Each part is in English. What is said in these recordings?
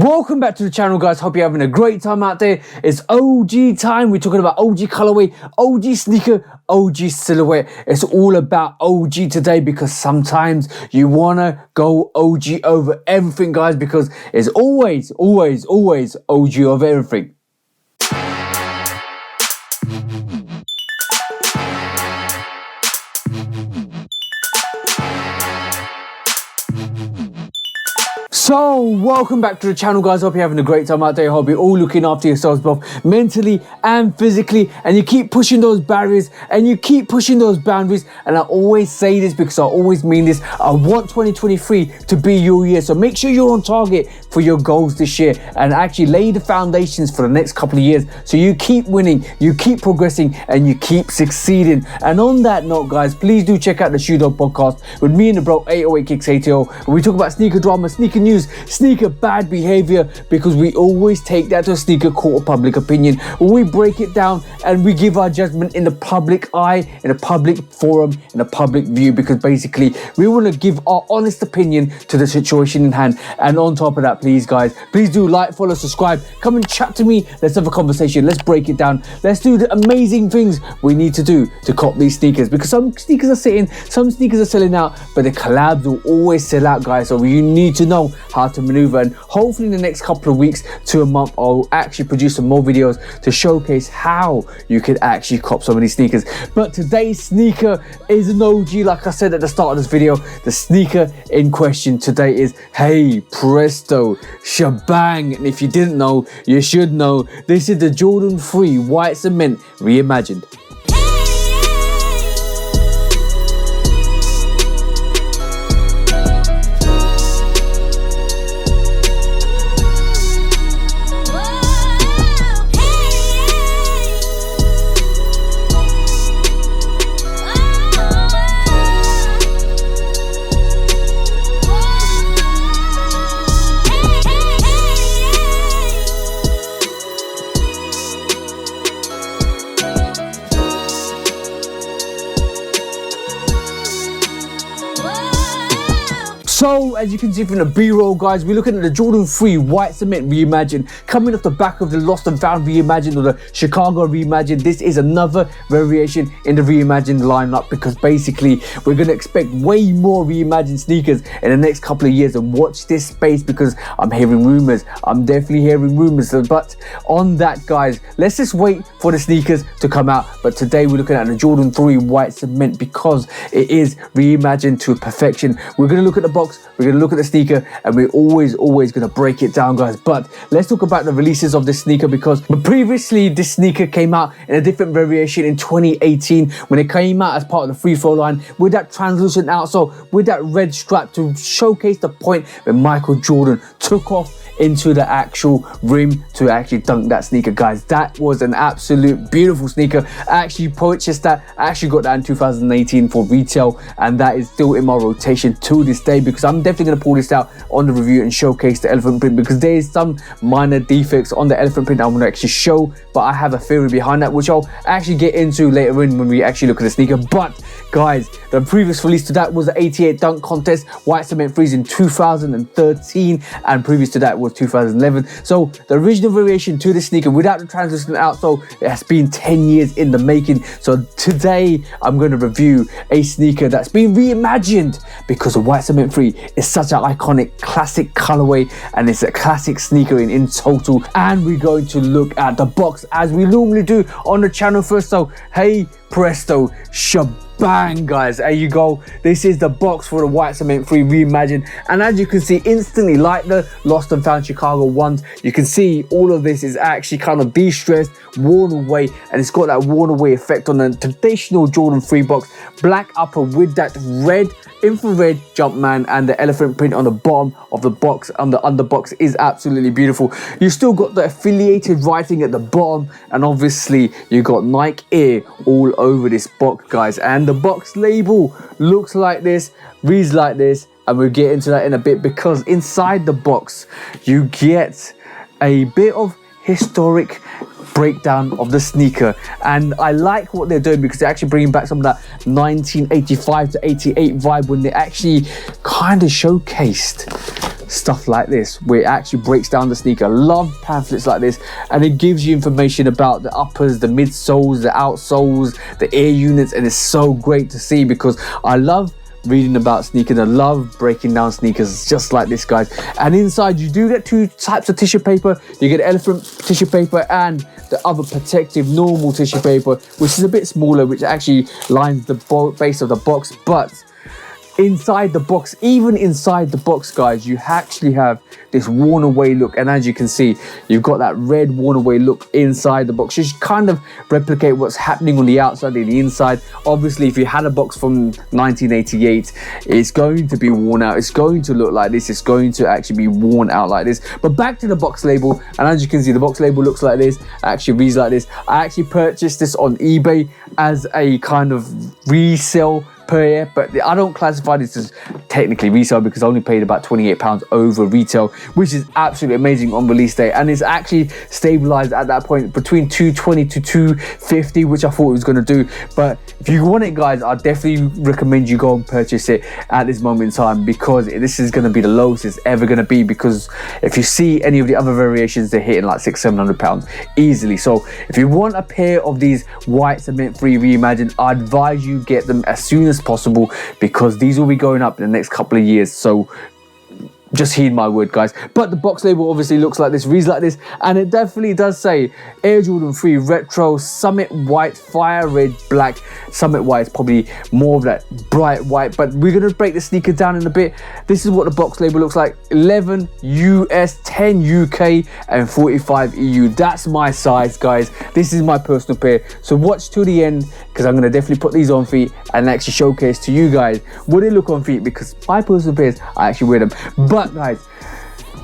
Welcome back to the channel, guys. Hope you're having a great time out there. It's OG time. We're talking about OG colorway, OG sneaker, OG silhouette. It's all about OG today because sometimes you want to go OG over everything, guys, because it's always OG over everything. So, welcome back to the channel, guys. Hope you're having a great time out there. Hope you're all looking after yourselves both mentally and physically, and you keep pushing those barriers and you keep pushing those boundaries. And I always say this because I always mean this. I want 2023 to be your year, so make sure you're on target for your goals this year and actually lay the foundations for the next couple of years so you keep winning, you keep progressing, and you keep succeeding. And on that note, guys, please do check out the Shoe Dog podcast with me and the bro 808 Kicks ATO, where we talk about sneaker drama, sneaker news, sneaker bad behavior, because we always take that to a sneaker court of public opinion. We break it down and we give our judgment in the public eye, in a public forum, in a public view, because basically we want to give our honest opinion to the situation in hand. And on top of that, please, guys, please do like, follow, subscribe, come and chat to me. Let's have a conversation. Let's break it down. Let's do the amazing things we need to do to cop these sneakers, because some sneakers are sitting, some sneakers are selling out, but the collabs will always sell out, guys. So you need to know how to maneuver, and hopefully in the next couple of weeks to a month I'll actually produce some more videos to showcase how you can actually cop some of these sneakers. But today's sneaker is an OG. Like I said at the start of this video, the sneaker in question today is, hey presto, shebang, and if you didn't know, you should know. This is the Jordan 3 White Cement Reimagined. So, as you can see from the B-roll, guys, we're looking at the Jordan 3 White Cement Reimagined, coming off the back of the Lost and Found Reimagined or the Chicago Reimagined. This is another variation in the Reimagined lineup, because basically we're going to expect way more Reimagined sneakers in the next couple of years. And watch this space, because I'm hearing rumors. I'm definitely hearing rumors. But on that, guys, let's just wait for the sneakers to come out. But today we're looking at the Jordan 3 White Cement because it is reimagined to perfection. We're going to look at the box, we're going to look at the sneaker, and we're always going to break it down, guys. But let's talk about the releases of this sneaker, because previously this sneaker came out in a different variation in 2018 when it came out as part of the free throw line with that translucent outsole with that red strap to showcase the point when Michael Jordan took off into the actual rim to actually dunk that sneaker, guys. That was an absolute beautiful sneaker. I actually purchased that. I actually got that in 2018 for retail, and that is still in my rotation to this day, because I'm definitely going to pull this out on the review and showcase the elephant print, because there is some minor defects on the elephant print I'm going to actually show, but I have a theory behind that which I'll actually get into later in when we actually look at the sneaker. But guys, the previous release to that was the 88 dunk contest White Cement Freeze in 2013, and previous to that was 2011. So the original variation to this sneaker without the translucent outsole, it has been 10 years in the making. So today I'm going to review a sneaker that's been reimagined, because the White Cement 3 is such an iconic classic colorway, and it's a classic sneaker in total. And we're going to look at the box as we normally do on the channel first. So hey presto, shebang, guys, there you go. This is the box for the White Cement 3 Reimagined, and as you can see instantly, like the Lost and Found Chicago ones, you can see all of this is actually kind of de-stressed, worn away, and it's got that worn away effect on the traditional Jordan 3 box. Black upper with that red infrared Jumpman, and the elephant print on the bottom of the box on the underbox is absolutely beautiful. You still got the affiliated writing at the bottom, and obviously you got Nike Air all over this box, guys. And the box label looks like this, reads like this, and we'll get into that in a bit, because inside the box you get a bit of historic breakdown of the sneaker, and I like what they're doing because they're actually bringing back some of that 1985 to 88 vibe when they actually kind of showcased stuff like this where it actually breaks down the sneaker. I love pamphlets like this, and it gives you information about the uppers, the midsoles, the outsoles, the air units, and it's so great to see because I love reading about sneakers. I love breaking down sneakers just like this, guys. And inside you do get two types of tissue paper. You get elephant tissue paper and the other protective normal tissue paper, which is a bit smaller, which actually lines the base of the box. But inside the box, even inside the box, guys, you actually have this worn away look, and as you can see, you've got that red worn away look inside the box. You should kind of replicate what's happening on the outside and the inside. Obviously, if you had a box from 1988, it's going to be worn out. It's going to look like this. It's going to actually be worn out like this. But back to the box label, and as you can see, the box label looks like this. Actually reads like this. I actually purchased this on eBay as a kind of resale per year, but I don't classify this as technically resale because I only paid about £28 over retail, which is absolutely amazing on release day, and it's actually stabilized at that point between 220 to 250, which I thought it was going to do. But if you want it, guys, I definitely recommend you go and purchase it at this moment in time, because this is going to be the lowest it's ever going to be, because if you see any of the other variations, they're hitting like £600-700 easily. So if you want a pair of these white cement free Reimagined, I advise you get them as soon as possible, because these will be going up in the next couple of years. So just heed my word, guys. But the box label obviously looks like this, reads like this, and it definitely does say Air Jordan 3 Retro Summit White Fire Red Black. Summit White is probably more of that bright white, but we're going to break the sneaker down in a bit. This is what the box label looks like. 11 US, 10 UK, and 45 EU. That's my size, guys. This is my personal pair. So watch till the end, because I'm going to definitely put these on feet and actually showcase to you guys what they look on feet, because my personal pairs, I actually wear them. But guys,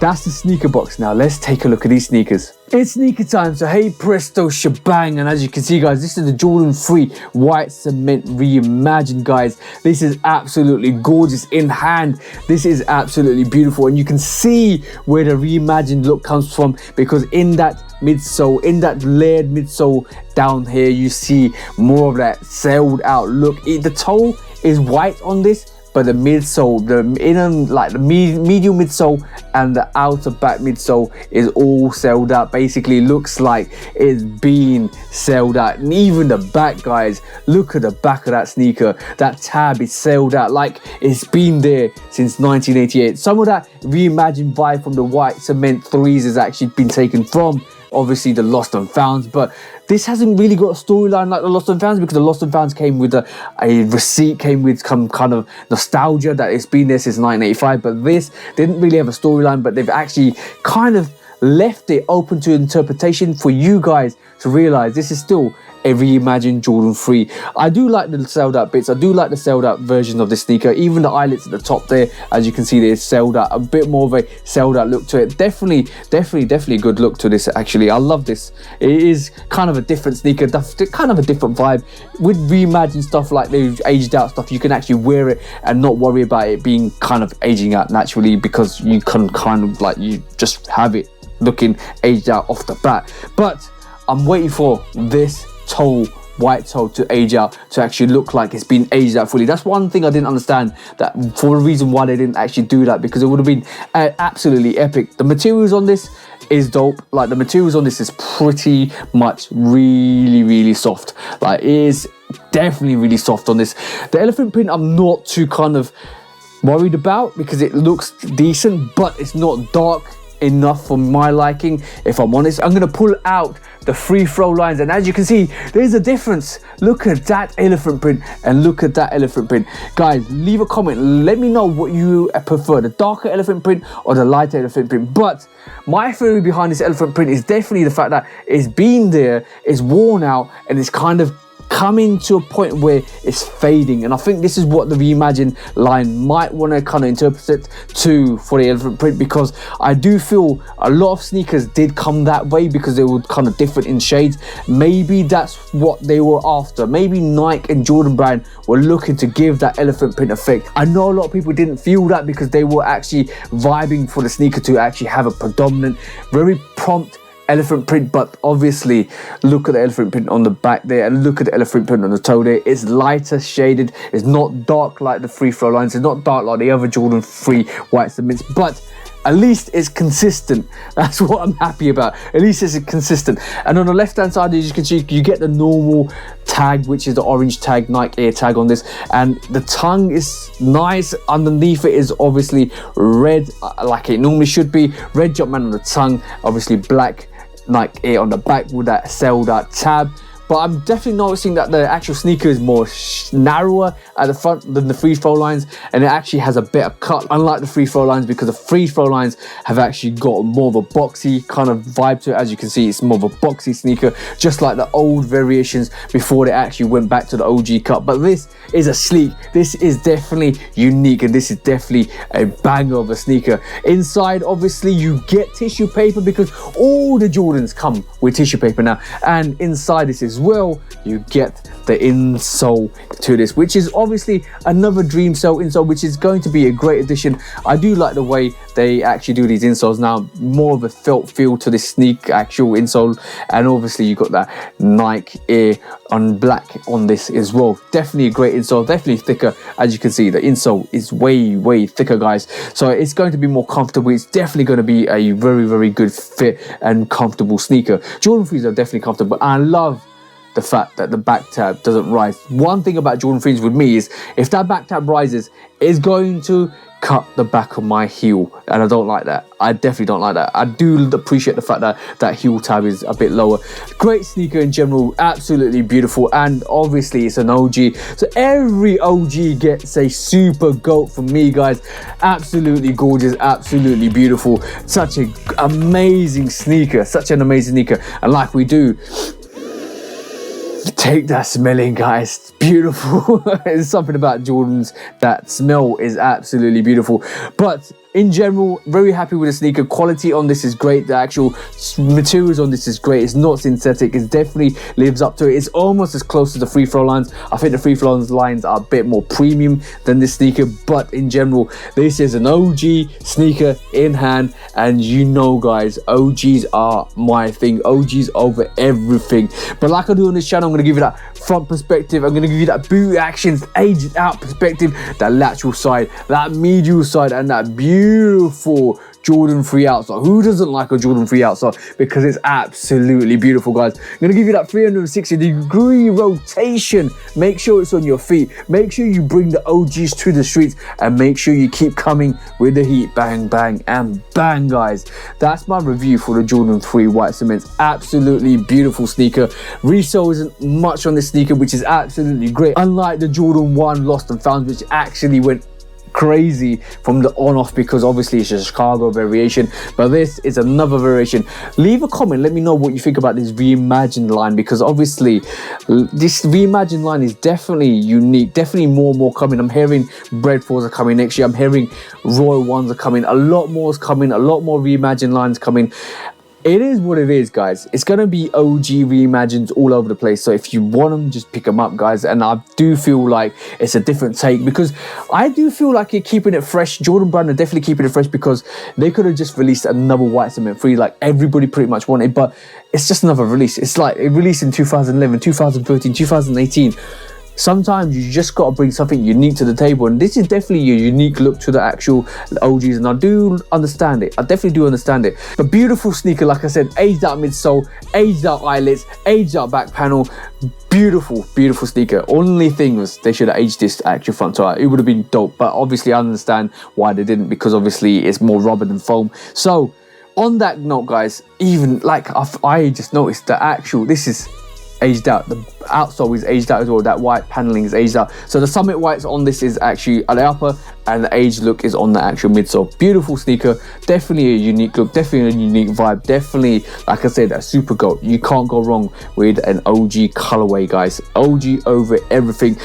that's the sneaker box. Now let's take a look at these sneakers. It's sneaker time, so hey presto shebang, and as you can see, guys, this is the Jordan 3 White Cement Reimagined, guys. This is absolutely gorgeous in hand. This is absolutely beautiful, and you can see where the Reimagined look comes from, because in that midsole, in that layered midsole down here, you see more of that sailed out look. The toe is white on this, but the midsole, the inner, like the medial midsole and the outer back midsole is all sailed out. Basically looks like it's been sailed out. And even the back, guys, look at the back of that sneaker. That tab is sailed out like it's been there since 1988. Some of that Reimagined vibe from the white cement 3s has actually been taken from obviously the Lost and Founds, but this hasn't really got a storyline like the Lost and Founds, because the Lost and Founds came with a receipt, came with some kind of nostalgia that it's been there since 1985, but this didn't really have a storyline, but they've actually kind of left it open to interpretation for you guys to realize this is still a Reimagined Jordan 3. I do like the sailed out bits. I do like the sailed out version of this sneaker. Even the eyelets at the top there, as you can see, there's sailed out, a bit more of a sailed out look to it. Definitely a good look to this, actually. I love this. It is kind of a different sneaker, kind of a different vibe. With Reimagined stuff like the aged out stuff, you can actually wear it and not worry about it being kind of aging out naturally, because you can kind of like, you just have it looking aged out off the bat. But I'm waiting for this toe, white toe, to age out, to actually look like it's been aged out fully. That's one thing I didn't understand, that for a reason why they didn't actually do that, because it would have been absolutely epic. The materials on this is dope. Like, the materials on this is pretty much really soft. Like, it is definitely really soft on this. The elephant print I'm not too kind of worried about, because it looks decent, but it's not dark enough for my liking, if I'm honest. I'm going to pull out the free throw lines, and as you can see, there's a difference. Look at that elephant print and look at that elephant print. Guys, leave a comment, let me know what you prefer, the darker elephant print or the lighter elephant print. But my theory behind this elephant print is definitely the fact that it's been there, it's worn out, and it's kind of coming to a point where it's fading. And I think this is what the Reimagined line might want to kind of interpret it to for the elephant print, because I do feel a lot of sneakers did come that way, because they were kind of different in shades. Maybe that's what they were after. Maybe Nike and Jordan brand were looking to give that elephant print effect. I know a lot of people didn't feel that, because they were actually vibing for the sneaker to actually have a predominant, very prompt elephant print. But obviously look at the elephant print on the back there, and look at the elephant print on the toe there. It's lighter shaded, it's not dark like the free throw lines, it's not dark like the other Jordan 3 white cements, but at least it's consistent. That's what I'm happy about. At least it's consistent. And on the left hand side, as you can see, you get the normal tag, which is the orange tag, Nike Air tag on this, and the tongue is nice. Underneath it is obviously red, like it normally should be. Red Jumpman on the tongue, obviously black Nike Air on the back with that celled out tab. But I'm definitely noticing that the actual sneaker is more narrower at the front than the free throw lines, and it actually has a better cut, unlike the free throw lines, because the free throw lines have actually got more of a boxy kind of vibe to it. As you can see, it's more of a boxy sneaker, just like the old variations before they actually went back to the OG cut. But this is a sleek, this is definitely unique, and this is definitely a banger of a sneaker. Inside, obviously, you get tissue paper, because all the Jordans come with tissue paper now, and inside this as well, you get the insole to this, which is obviously another dream insole, which is going to be a great addition. I do like the way they actually do these insoles now, more of a felt feel to this sneak actual insole. And obviously you got that Nike Air on black on this as well. Definitely a great insole, definitely thicker. As you can see, the insole is way thicker, guys, so it's going to be more comfortable. It's definitely going to be a very good fit and comfortable sneaker. Jordan 3s are definitely comfortable. I love the fact that the back tab doesn't rise. One thing about Jordan 3s with me is if that back tab rises, it's going to cut the back of my heel, and I don't like that. I definitely don't like that. I do appreciate the fact that that heel tab is a bit lower. Great sneaker in general, absolutely beautiful, and obviously it's an OG, so every OG gets a super GOAT from me, guys. Absolutely gorgeous, absolutely beautiful, such an amazing sneaker, such an amazing sneaker. And like we do, take that smelling, guys. It's beautiful. There's something about Jordans, that smell is absolutely beautiful. But in general, very happy with the sneaker. Quality on this is great. The actual materials on this is great. It's not synthetic. It definitely lives up to it. It's almost as close to the free throw lines. I think the free throw lines are a bit more premium than this sneaker, but in general, this is an OG sneaker in hand. And you know, guys, OGs are my thing. OGs over everything. But like I do on this channel, I'm going to give you that front perspective. I'm going to give you that boot actions, aged out perspective, that lateral side, that medial side, and that beautiful Jordan 3 outsole. Who doesn't like a Jordan 3 outsole? Because it's absolutely beautiful, guys. I'm going to give you that 360-degree rotation. Make sure it's on your feet. Make sure you bring the OGs to the streets, and make sure you keep coming with the heat. Bang, bang, and bang, guys. That's my review for the Jordan 3 white cements. Absolutely beautiful sneaker. Resale isn't much on this sneaker, which is absolutely great. Unlike the Jordan 1 Lost and Found, which actually went crazy from the on-off, because obviously it's a Chicago variation, but this is another variation. Leave a comment, let me know what you think about this Reimagined line, because obviously this Reimagined line is definitely unique, definitely more and more coming. I'm hearing Bread 4s are coming next year. I'm hearing Royal 1s are coming. A lot more is coming, a lot more Reimagined lines coming. It is what it is, guys. It's going to be OG Reimagined all over the place. So if you want them, just pick them up, guys. And I do feel like it's a different take, because I do feel like you're keeping it fresh. Jordan Brand are definitely keeping it fresh, because they could have just released another white cement 3 like everybody pretty much wanted. But it's just another release. It's like it released in 2011, 2013, 2018. Sometimes you just got to bring something unique to the table, and this is definitely a unique look to the actual OGs, and I do understand it. I definitely do understand it. But beautiful sneaker, like I said, aged out midsole, aged out eyelets, aged out back panel. Beautiful sneaker. Only thing was they should have aged this actual front tire. It would have been dope, but obviously I understand why they didn't, because obviously it's more rubber than foam. So on that note, guys, even like I just noticed the actual, this is aged out. The outsole is aged out as well. That white paneling is aged out. So the Summit whites on this is actually at the upper, and the aged look is on the actual midsole. Beautiful sneaker. Definitely a unique look. Definitely a unique vibe. Definitely, like I said, a super GOAT. You can't go wrong with an OG colorway, guys. OG over everything.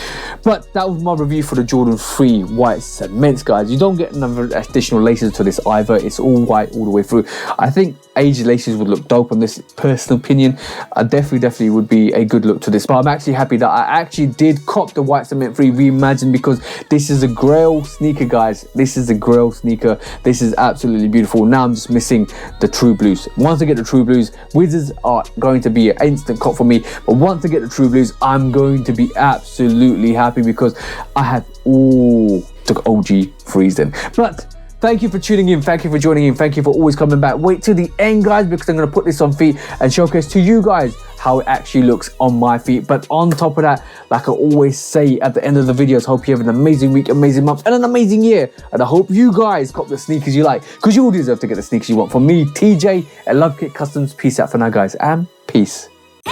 But that was my review for the Jordan 3 white cements, guys. You don't get another additional laces to this either. It's all white all the way through. I think aged laces would look dope on this, personal opinion. I definitely would be a good look to this. But I'm actually happy that I actually did cop the white cement 3 Reimagined, because this is a grail sneaker, guys. This is a grail sneaker. This is absolutely beautiful. Now I'm just missing the true blues. Once I get the true blues, Wizards are going to be an instant cop for me. But once I get the true blues, I'm going to be absolutely happy, because I have all the OG 3s then. But thank you for tuning in. Thank you for joining in. Thank you for always coming back. Wait till the end, guys, because I'm going to put this on feet and showcase to you guys how it actually looks on my feet. But on top of that, like I always say at the end of the videos, hope you have an amazing week, amazing month, and an amazing year. And I hope you guys cop the sneakers you like, because you all deserve to get the sneakers you want. From me, TJ at Love Kit Customs. Peace out for now, guys, and peace. I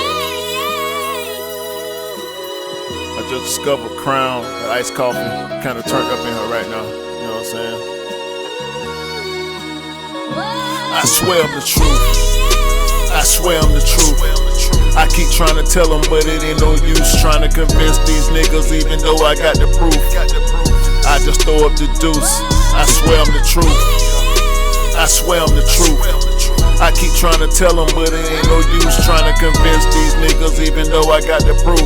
just discovered Crown, the iced coffee, kind of turned up in her right now. You know what I'm saying? I swear I'm the truth. I swear I'm the truth. I keep trying to tell them, but it ain't no use trying to convince these niggas, even though I got the proof. I just throw up the deuce. I swear I'm the truth. I swear I'm the truth. I keep trying to tell them, but it ain't no use trying to convince these niggas, even though I got the proof.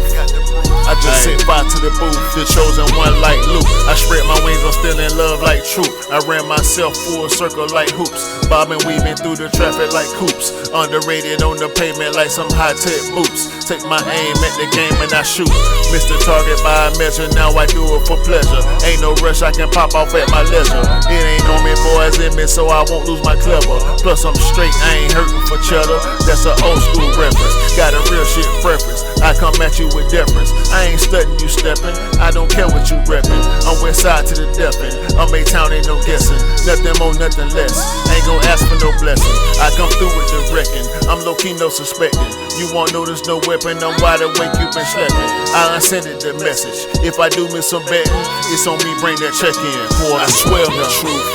I just set fire to the booth, the chosen one like Luke. I spread my wings, I'm still in love like Troop. I ran myself full circle like hoops, bobbing, weaving through the traffic like coops. Underrated on the pavement like some high-tech boots. Take my aim at the game and I shoot. Missed the target by a measure, now I do it for pleasure. Ain't no rush, I can pop off at my leisure. It ain't on me, boys in me, so I won't lose my clever. Plus I'm straight, I ain't hurting for cheddar. That's an old school reference, got a real shit preference. I come at you with deference, I ain't studying you stepping. I don't care what you reppin'. I'm west side to the deafin'. I'm A-town, ain't no guessing. Nothing more, nothing less. Ain't gon' ask for no blessing. I come through with the wrecking. I'm low-key, no suspecting. You won't notice no weapon. I'm wide awake, you been sleeping. I unsended the message. If I do miss some betting, it's on me, bring that check in. Boy, I swear I'm the truth.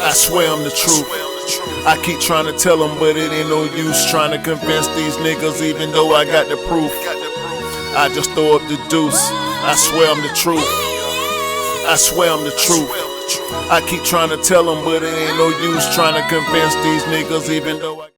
I swear I'm the truth. I keep trying to tell them, but it ain't no use trying to convince these niggas, even though I got the proof. I just throw up the deuce. I swear I'm the truth. I swear I'm the truth. I keep trying to tell them, but it ain't no use trying to convince these niggas, even though I